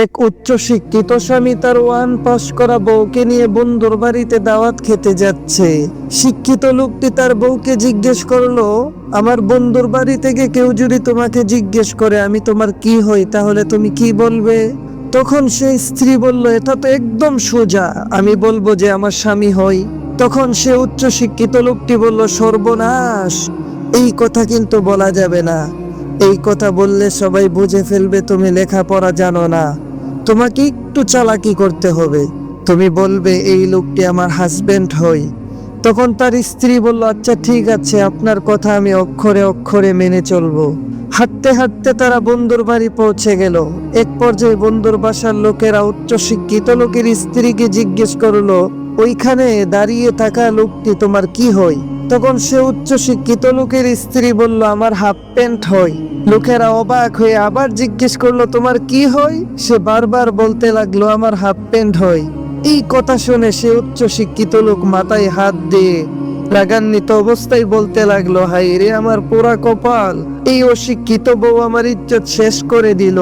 এক উচ্চ শিক্ষিত স্বামী তার ওয়ান পাস করা বউকে নিয়ে বন্ধুর বাড়িতে দাওয়াত খেতে যাচ্ছে। শিক্ষিত লোকটি তার বউকে জিজ্ঞেস করলো, আমার বন্ধুর বাড়ি থেকে কেউ যদি তোমাকে জিজ্ঞেস করে আমি তোমার কি হই, তাহলে তুমি কি বলবে? তখন সেই স্ত্রী বলল, এটা তো একদম সোজা, আমি বলবো যে আমার স্বামী হই। তখন সে উচ্চ শিক্ষিত লোকটি বলল, সর্বনাশ, এই কথা কিন্তু বলা যাবে না। এই কথা বললে সবাই বুঝে ফেলবে তুমি লেখাপড়া জানো না। তোমাকে একটু চালাকি করতে হবে। তুমি বলবে এই লোকটি আমার হাজবেন্ড হই। তখন তার স্ত্রী বলল, আচ্ছা ঠিক আছে, আপনার কথা আমি অক্ষরে অক্ষরে মেনে চলবো। হাঁটতে হাঁটতে তারা বন্ধুর বাড়ি পৌঁছে গেল। এক পর্যায়ে বন্ধুর বাসার লোকেরা উচ্চ শিক্ষিত লোকের স্ত্রীকে জিজ্ঞেস করলো, ওইখানে দাঁড়িয়ে থাকা লোকটি তোমার কি হয়? তখন সে উচ্চ শিক্ষিত লোকের স্ত্রী বলল, আমার হাফ প্যান্ট হয়। লোকেরা অবাক হয়ে আবার জিজ্ঞেস করলো, তোমার কি হয়? সে বারবার বলতে লাগলো, আমার হাফ প্যান্ট হয়। এই কথা শুনে সে উচ্চ শিক্ষিত লোক মাথায় হাত দিয়ে রাগান্বিত অবস্থায় বলতে লাগলো, হায় রে আমার পোড়া কপাল, এই অশিক্ষিত বউ আমার ইজ্জত শেষ করে দিল।